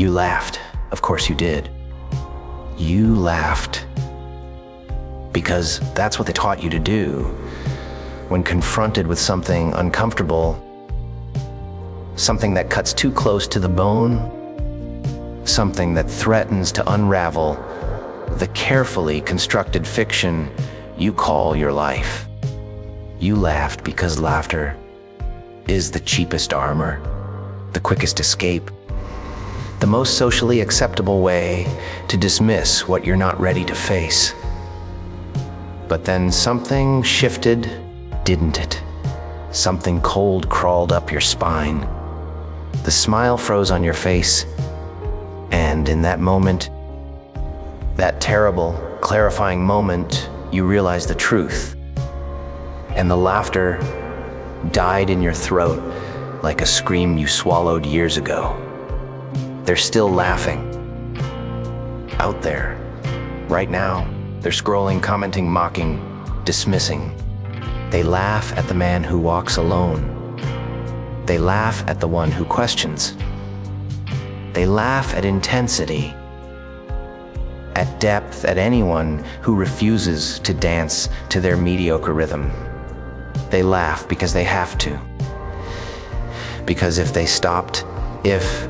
You laughed. Of course you did. You laughed because that's what they taught you to do. When confronted with something uncomfortable, something that cuts too close to the bone, something that threatens to unravel the carefully constructed fiction you call your life. You laughed because laughter is the cheapest armor, the quickest escape, the most socially acceptable way to dismiss what you're not ready to face. But then something shifted, didn't it? Something cold crawled up your spine. The smile froze on your face, and in that moment, that terrible, clarifying moment, you realized the truth. And the laughter died in your throat like a scream you swallowed years ago. They're still laughing. Out there, right now, they're scrolling, commenting, mocking, dismissing. They laugh at the man who walks alone. They laugh at the one who questions. They laugh at intensity, at depth, at anyone who refuses to dance to their mediocre rhythm. They laugh because they have to. Because if they stopped, if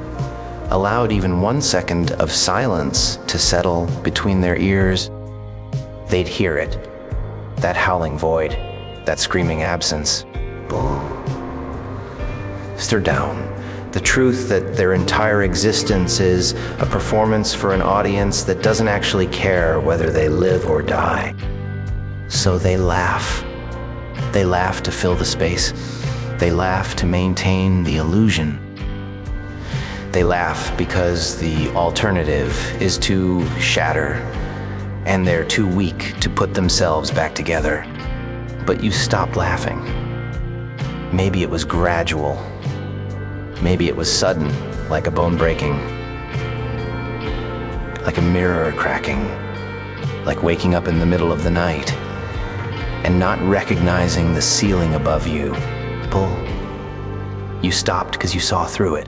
allowed even 1 second of silence to settle between their ears, they'd hear it, that howling void, that screaming absence. Stir down. The truth that their entire existence is a performance for an audience that doesn't actually care whether they live or die. So they laugh. They laugh to fill the space. They laugh to maintain the illusion. They laugh because the alternative is to shatter, and they're too weak to put themselves back together. But you stopped laughing. Maybe it was gradual. Maybe it was sudden, like a bone breaking, like a mirror cracking, like waking up in the middle of the night and not recognizing the ceiling above you. You stopped because you saw through it.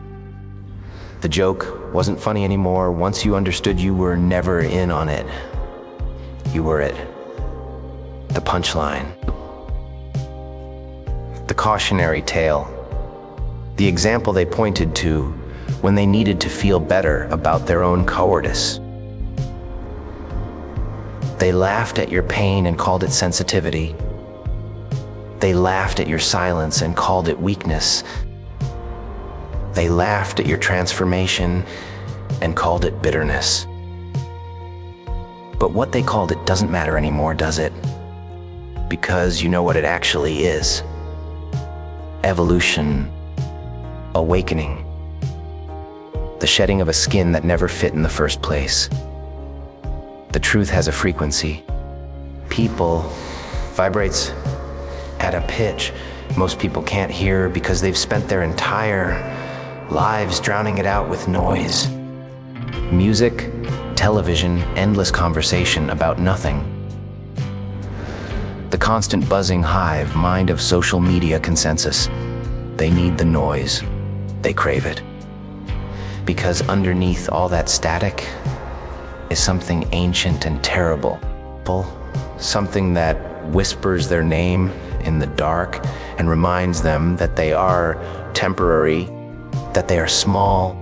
The joke wasn't funny anymore once you understood you were never in on it. You were it. The punchline. The cautionary tale. The example they pointed to when they needed to feel better about their own cowardice. They laughed at your pain and called it sensitivity. They laughed at your silence and called it weakness. They laughed at your transformation and called it bitterness. But what they called it doesn't matter anymore, does it? Because you know what it actually is. Evolution. Awakening. The shedding of a skin that never fit in the first place. The truth has a frequency. People vibrates at a pitch most people can't hear because they've spent their entire lives drowning it out with noise. Music, television, endless conversation about nothing. The constant buzzing hive mind of social media consensus. They need the noise. They crave it. Because underneath all that static is something ancient and terrible. Something that whispers their name in the dark and reminds them that they are temporary, that they are small,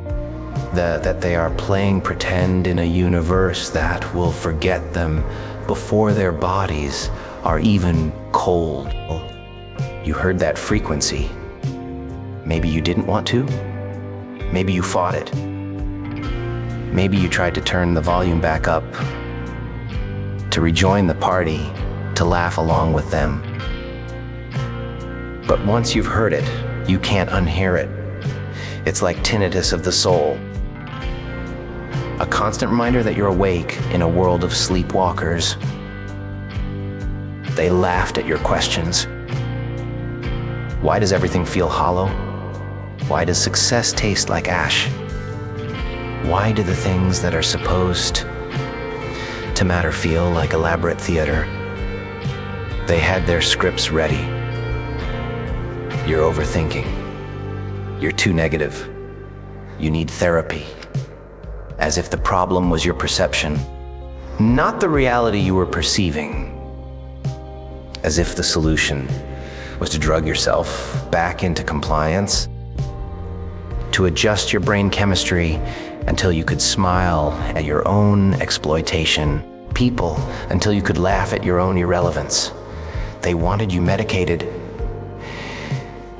that they are playing pretend in a universe that will forget them before their bodies are even cold. You heard that frequency. Maybe you didn't want to. Maybe you fought it. Maybe you tried to turn the volume back up, to rejoin the party, to laugh along with them. But once you've heard it, you can't unhear it. It's like tinnitus of the soul. A constant reminder that you're awake in a world of sleepwalkers. They laughed at your questions. Why does everything feel hollow? Why does success taste like ash? Why do the things that are supposed to matter feel like elaborate theater? They had their scripts ready. You're overthinking. You're too negative. You need therapy. as if the problem was your perception, not the reality you were perceiving. As if the solution was to drug yourself back into compliance, to adjust your brain chemistry until you could smile at your own exploitation, people until you could laugh at your own irrelevance. They wanted you medicated,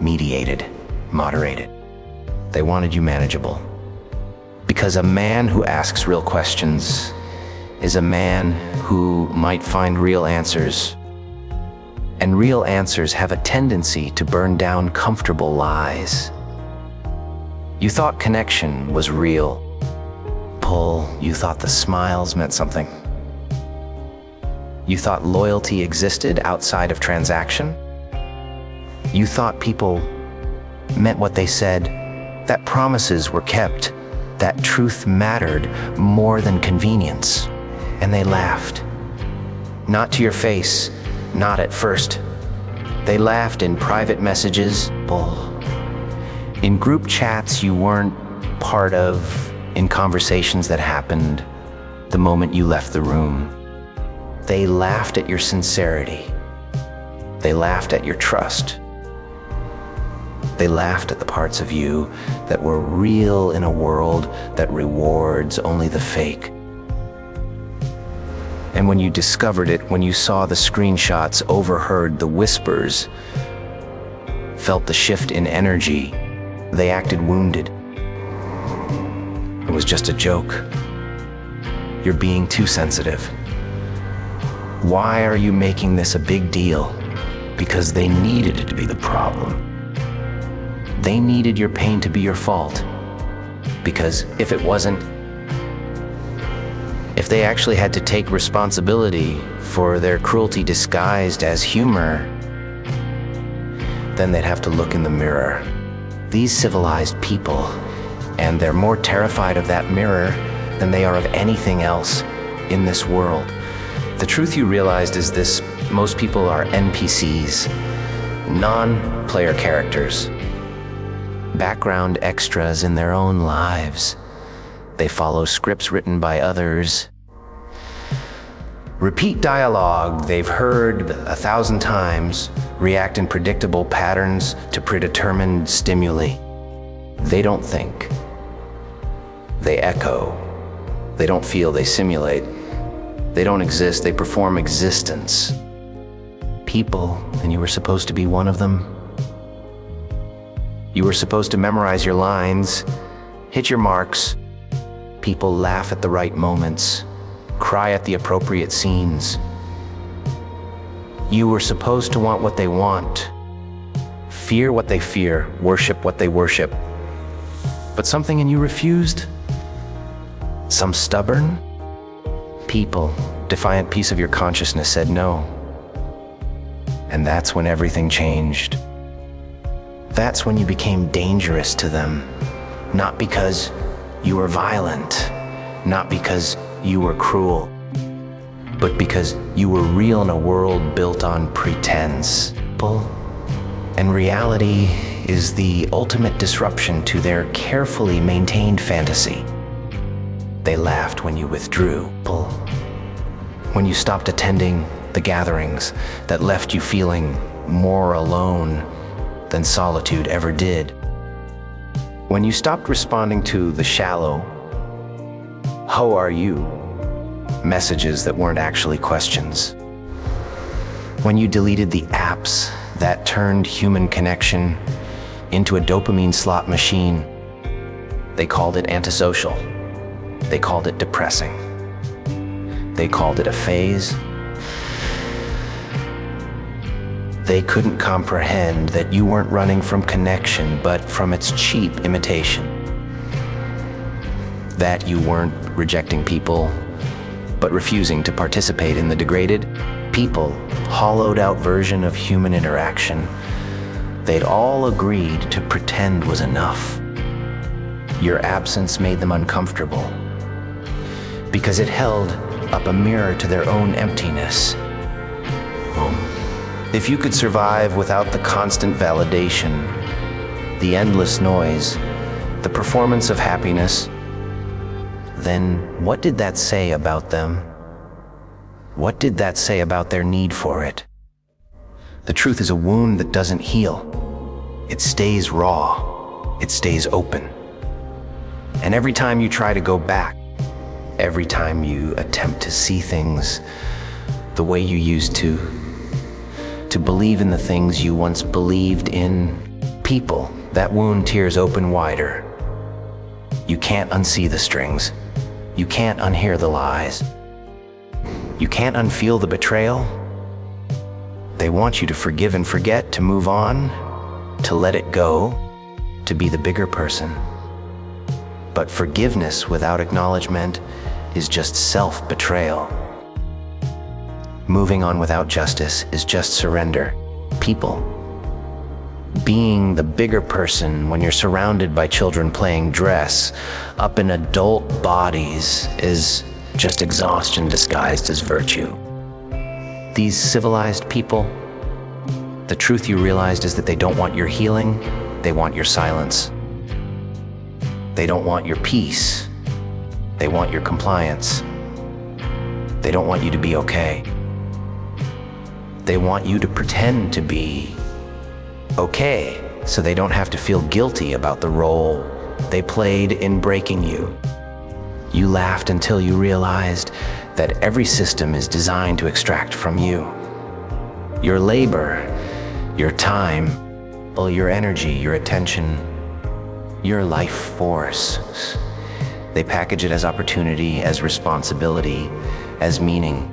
mediated, moderated. They wanted you manageable. Because a man who asks real questions is a man who might find real answers. And real answers have a tendency to burn down comfortable lies. You thought connection was real. Pull, you thought the smiles meant something. You thought loyalty existed outside of transaction. You thought people meant what they said, that promises were kept, that truth mattered more than convenience. And they laughed. Not to your face, not at first. They laughed in private messages, in group chats you weren't part of, in conversations that happened the moment you left the room. They laughed at your sincerity. They laughed at your trust. They laughed at the parts of you that were real in a world that rewards only the fake. And when you discovered it, when you saw the screenshots, overheard the whispers, felt the shift in energy, they acted wounded. It was just a joke. You're being too sensitive. Why are you making this a big deal? Because they needed it to be the problem. They needed your pain to be your fault. Because if it wasn't, if they actually had to take responsibility for their cruelty disguised as humor, then they'd have to look in the mirror. These civilized people, and they're more terrified of that mirror than they are of anything else in this world. The truth you realized is this: most people are NPCs, non-player characters, background extras in their own lives. They follow scripts written by others. Repeat dialogue they've heard 1,000 times, react in predictable patterns to predetermined stimuli. They don't think. They echo. They don't feel, they simulate. They don't exist, they perform existence. People, and you were supposed to be one of them. You were supposed to memorize your lines, hit your marks. People laugh at the right moments, cry at the appropriate scenes. You were supposed to want what they want, fear what they fear, worship what they worship. But something in you refused? Some stubborn people, defiant piece of your consciousness said no. And that's when everything changed. That's when you became dangerous to them, not because you were violent, not because you were cruel, but because you were real in a world built on pretense. And reality is the ultimate disruption to their carefully maintained fantasy. They laughed when you withdrew, when you stopped attending the gatherings that left you feeling more alone than solitude ever did. When you stopped responding to the shallow, "How are you?" messages that weren't actually questions. When you deleted the apps that turned human connection into a dopamine slot machine. They called it antisocial. They called it depressing. They called it a phase. They couldn't comprehend that you weren't running from connection, but from its cheap imitation. That you weren't rejecting people, but refusing to participate in the degraded, people, hollowed-out version of human interaction they'd all agreed to pretend was enough. Your absence made them uncomfortable because it held up a mirror to their own emptiness. If you could survive without the constant validation, the endless noise, the performance of happiness, then what did that say about them? What did that say about their need for it? The truth is a wound that doesn't heal. It stays raw. It stays open. And every time you try to go back, every time you attempt to see things the way you used to believe in the things you once believed in people, that wound tears open wider. You can't unsee the strings. You can't unhear the lies. You can't unfeel the betrayal. They want you to forgive and forget, to move on, to let it go, to be the bigger person. But forgiveness without acknowledgement is just self-betrayal. Moving on without justice is just surrender. People. Being the bigger person when you're surrounded by children playing dress up in adult bodies is just exhaustion disguised as virtue. These civilized people, the truth you realized is that they don't want your healing, they want your silence. They don't want your peace, they want your compliance. They don't want you to be okay. They want you to pretend to be okay, so they don't have to feel guilty about the role they played in breaking you. You laughed until you realized that every system is designed to extract from you your labor, your time, your energy, your attention, your life force. They package it as opportunity, as responsibility, as meaning.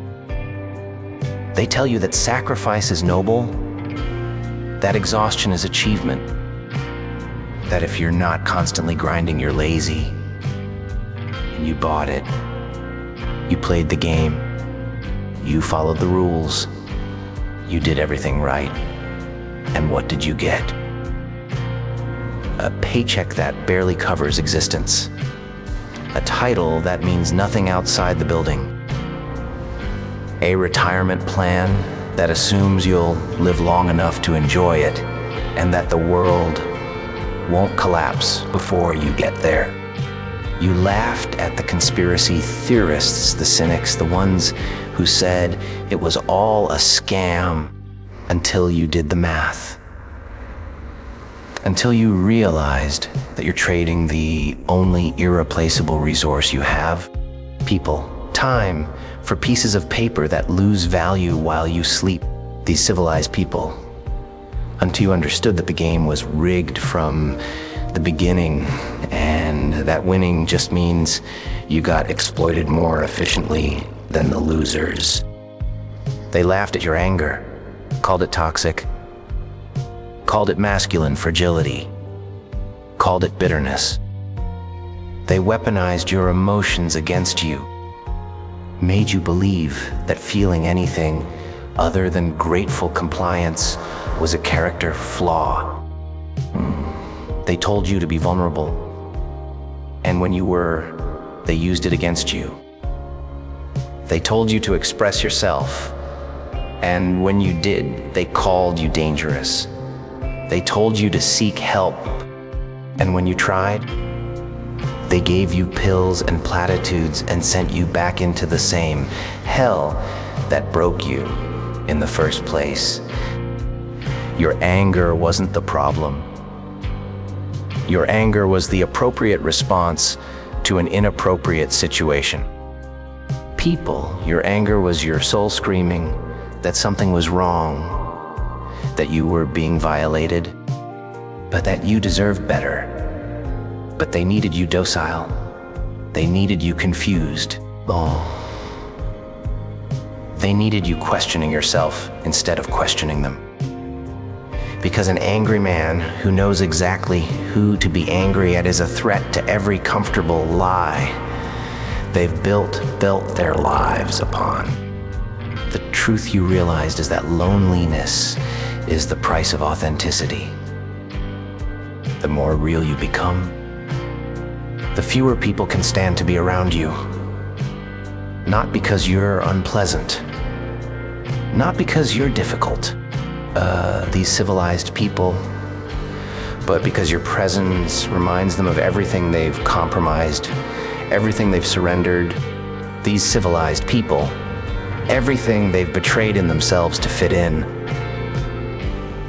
They tell you that sacrifice is noble, that exhaustion is achievement, that if you're not constantly grinding, you're lazy. And you bought it. You played the game. You followed the rules. You did everything right. And what did you get? A paycheck that barely covers existence. A title that means nothing outside the building. A retirement plan that assumes you'll live long enough to enjoy it, and that the world won't collapse before you get there. You laughed at the conspiracy theorists, the cynics, the ones who said it was all a scam, until you did the math. Until you realized that you're trading the only irreplaceable resource you have, people, time, for pieces of paper that lose value while you sleep. These civilized people, until you understood that the game was rigged from the beginning, and that winning just means you got exploited more efficiently than the losers. They laughed at your anger, called it toxic, called it masculine fragility, called it bitterness. They weaponized your emotions against you, made you believe that feeling anything other than grateful compliance was a character flaw. They told you to be vulnerable, and when you were, they used it against you. They told you to express yourself, and when you did, they called you dangerous. They told you to seek help, and when you tried, they gave you pills and platitudes and sent you back into the same hell that broke you in the first place. Your anger wasn't the problem. Your anger was the appropriate response to an inappropriate situation. People, your anger was your soul screaming that something was wrong, that you were being violated, but that you deserved better. But they needed you docile. They needed you confused. They needed you questioning yourself instead of questioning them. Because an angry man who knows exactly who to be angry at is a threat to every comfortable lie they've built their lives upon. The truth you realized is that loneliness is the price of authenticity. The more real you become, the fewer people can stand to be around you. Not because you're unpleasant, not because you're difficult, these civilized people, but because your presence reminds them of everything they've compromised, everything they've surrendered, these civilized people, everything they've betrayed in themselves to fit in.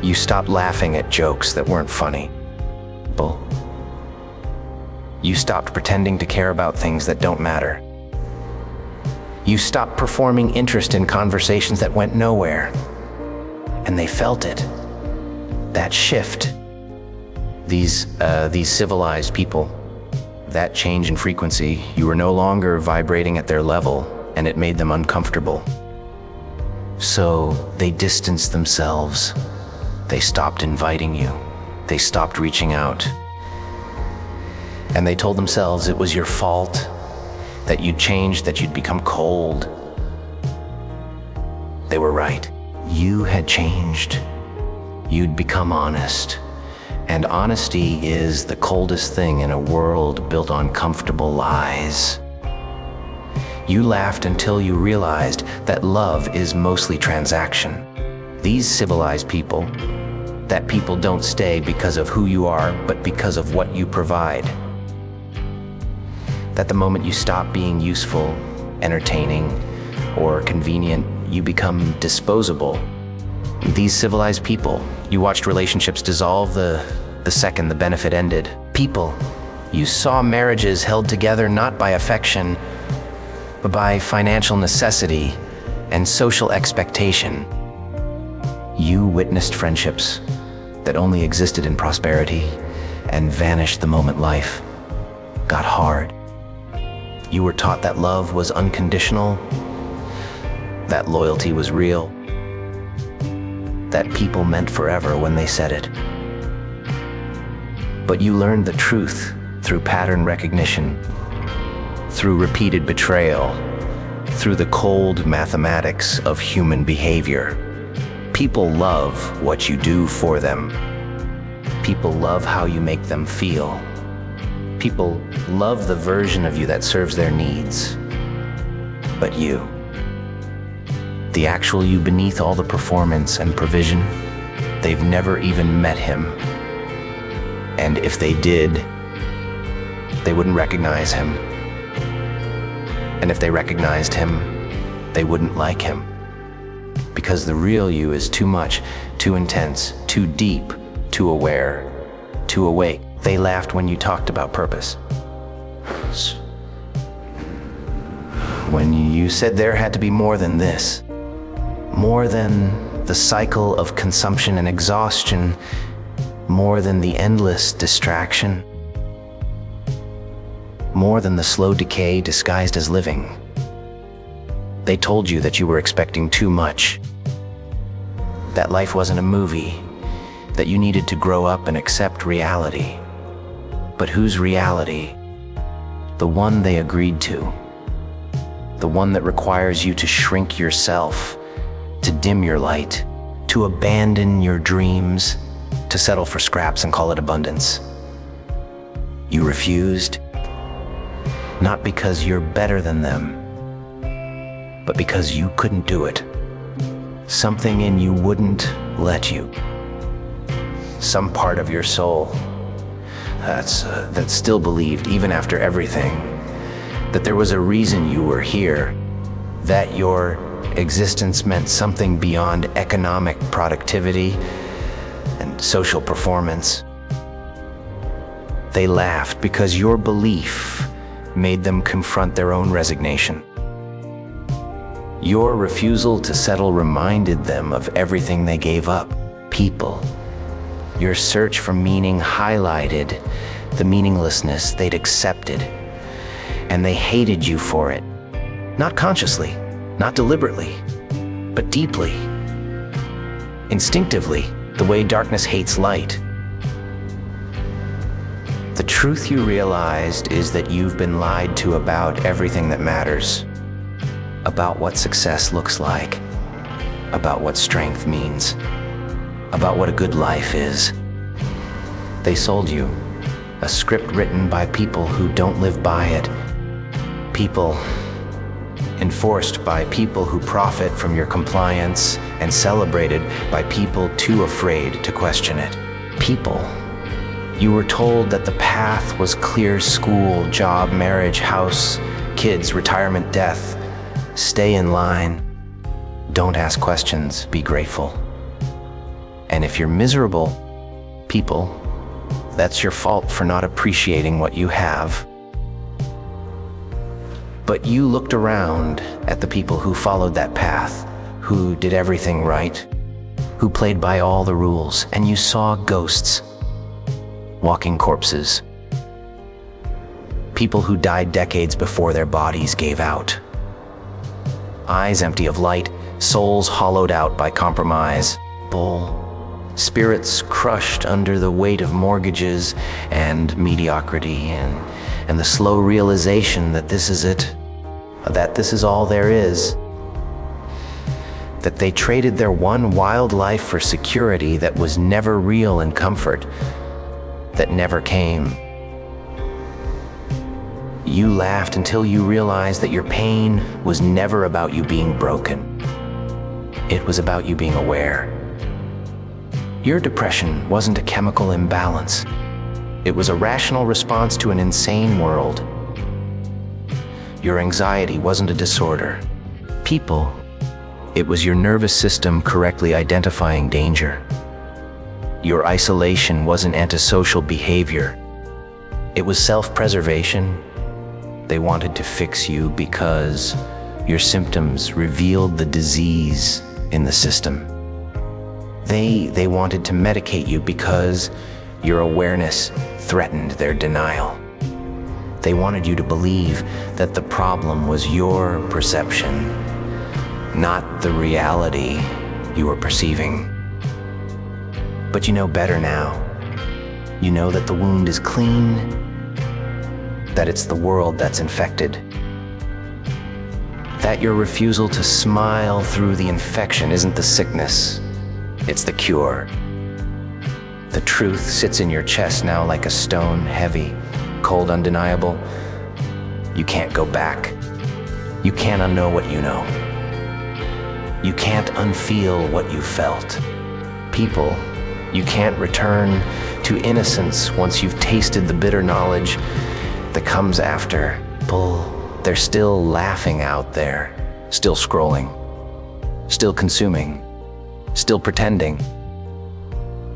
You stopped laughing at jokes that weren't funny. You stopped pretending to care about things that don't matter. You stopped performing interest in conversations that went nowhere. And they felt it. That shift. These civilized people, that change in frequency, you were no longer vibrating at their level, and it made them uncomfortable. So they distanced themselves. They stopped inviting you. They stopped reaching out. And they told themselves it was your fault, that you'd changed, that you'd become cold. They were right. You had changed. You'd become honest. And honesty is the coldest thing in a world built on comfortable lies. You laughed until you realized that love is mostly transaction. These civilized people, that people don't stay because of who you are, but because of what you provide. That the moment you stop being useful, entertaining, or convenient, you become disposable. These civilized people, you watched relationships dissolve the second the benefit ended. People, you saw marriages held together not by affection, but by financial necessity and social expectation. You witnessed friendships that only existed in prosperity and vanished the moment life got hard. You were taught that love was unconditional, that loyalty was real, that people meant forever when they said it. But you learned the truth through pattern recognition, through repeated betrayal, through the cold mathematics of human behavior. People love what you do for them. People love how you make them feel. People love the version of you that serves their needs. But you, the actual you beneath all the performance and provision, they've never even met him. And if they did, they wouldn't recognize him. And if they recognized him, they wouldn't like him. Because the real you is too much, too intense, too deep, too aware, too awake. They laughed when you talked about purpose. When you said there had to be more than this. More than the cycle of consumption and exhaustion. More than the endless distraction. More than the slow decay disguised as living. They told you that you were expecting too much. That life wasn't a movie. That you needed to grow up and accept reality. But whose reality? The one they agreed to. The one that requires you to shrink yourself, to dim your light, to abandon your dreams, to settle for scraps and call it abundance. You refused, not because you're better than them, but because you couldn't do it. Something in you wouldn't let you. Some part of your soul that still believed, even after everything, that there was a reason you were here, that your existence meant something beyond economic productivity and social performance. They laughed because your belief made them confront their own resignation. Your refusal to settle reminded them of everything they gave up. People. Your search for meaning highlighted the meaninglessness they'd accepted, and they hated you for it. Not consciously, not deliberately, but deeply. Instinctively, the way darkness hates light. The truth you realized is that you've been lied to about everything that matters. About what success looks like. About what strength means. About what a good life is. They sold you a script written by people who don't live by it. People enforced by people who profit from your compliance and celebrated by people too afraid to question it. People You were told that the path was clear: school, job, marriage, house, kids, retirement, death. Stay in line. Don't ask questions. Be grateful. And if you're miserable, people, that's your fault for not appreciating what you have. But you looked around at the people who followed that path, who did everything right, who played by all the rules, and you saw ghosts, walking corpses, people who died decades before their bodies gave out. Eyes empty of light, souls hollowed out by compromise, spirits crushed under the weight of mortgages and mediocrity and the slow realization that this is it, that this is all there is, that they traded their one wild life for security that was never real and comfort that never came. You laughed until you realized that your pain was never about you being broken. It was about you being aware. Your depression wasn't a chemical imbalance. It was a rational response to an insane world. Your anxiety wasn't a disorder. People, it was your nervous system correctly identifying danger. Your isolation wasn't antisocial behavior. It was self-preservation. They wanted to fix you because your symptoms revealed the disease in the system. They wanted to medicate you because your awareness threatened their denial. They wanted you to believe that the problem was your perception, not the reality you were perceiving. But you know better now. You know that the wound is clean, that it's the world that's infected, that your refusal to smile through the infection isn't the sickness, it's the cure. The truth sits in your chest now like a stone, heavy, cold, undeniable. You can't go back. You can't unknow what you know. You can't unfeel what you felt. People, you can't return to innocence once you've tasted the bitter knowledge that comes after. They're still laughing out there, still scrolling, still consuming, still pretending.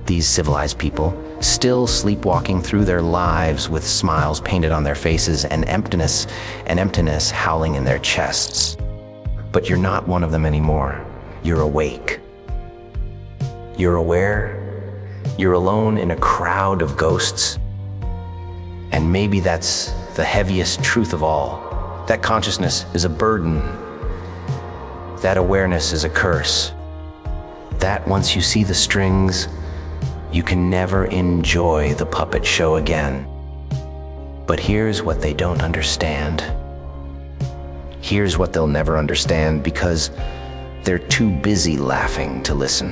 These civilized people, still sleepwalking through their lives with smiles painted on their faces and emptiness howling in their chests. But you're not one of them anymore. You're awake. You're aware. You're alone in a crowd of ghosts. And maybe that's the heaviest truth of all. That consciousness is a burden. That awareness is a curse. That once you see the strings, you can never enjoy the puppet show again. But here's what they don't understand. Here's what they'll never understand because they're too busy laughing to listen.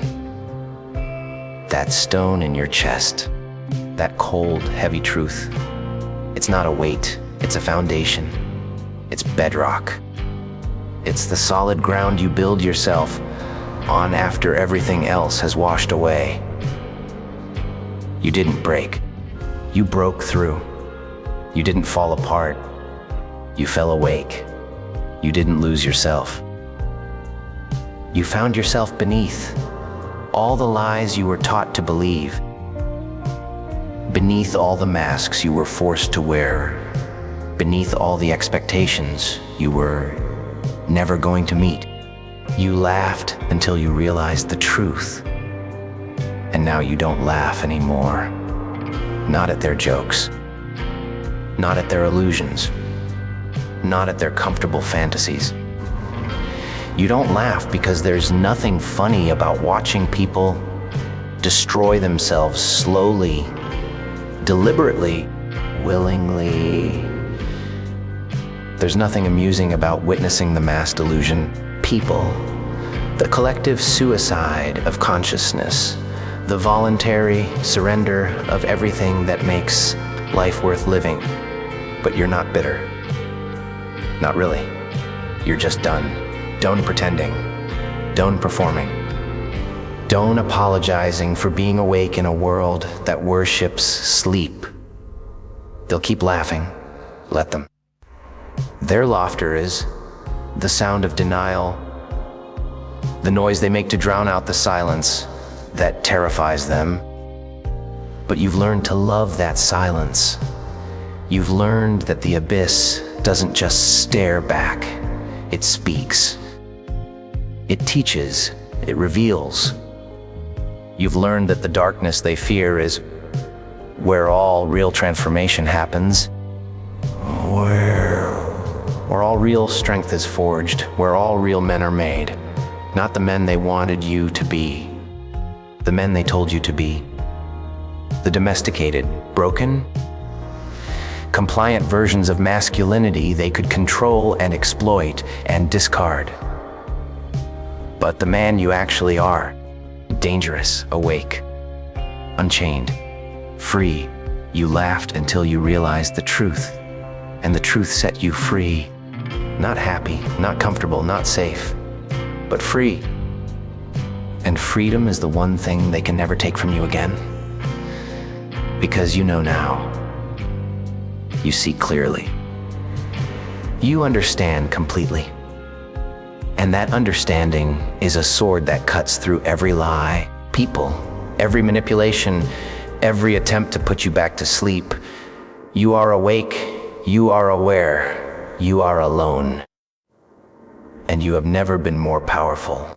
That stone in your chest, that cold, heavy truth, it's not a weight, it's a foundation. It's bedrock. It's the solid ground you build yourself on after everything else has washed away. You didn't break. You broke through. You didn't fall apart. You fell awake. You didn't lose yourself. You found yourself beneath all the lies you were taught to believe, beneath all the masks you were forced to wear, beneath all the expectations you were never going to meet. You laughed until you realized the truth. And now you don't laugh anymore. Not at their jokes. Not at their illusions. Not at their comfortable fantasies. You don't laugh because there's nothing funny about watching people destroy themselves slowly, deliberately, willingly. There's nothing amusing about witnessing the mass delusion. People, the collective suicide of consciousness, the voluntary surrender of everything that makes life worth living. But you're not bitter. Not really. You're just done. Done pretending. Done performing. Don't apologizing for being awake in a world that worships sleep. They'll keep laughing. Let them. Their laughter is the sound of denial, the noise they make to drown out the silence that terrifies them. But you've learned to love that silence. You've learned that the abyss doesn't just stare back, it speaks. It teaches, it reveals. You've learned that the darkness they fear is where all real transformation happens, where all real strength is forged, where all real men are made. Not the men they wanted you to be, the men they told you to be. The domesticated, broken, compliant versions of masculinity they could control and exploit and discard. But the man you actually are, dangerous, awake, unchained, free. You laughed until you realized the truth, and the truth set you free. Not happy, not comfortable, not safe, but free. And freedom is the one thing they can never take from you again. Because you know now. You see clearly. You understand completely. And that understanding is a sword that cuts through every lie, people, every manipulation, every attempt to put you back to sleep. You are awake, you are aware, you are alone. And you have never been more powerful.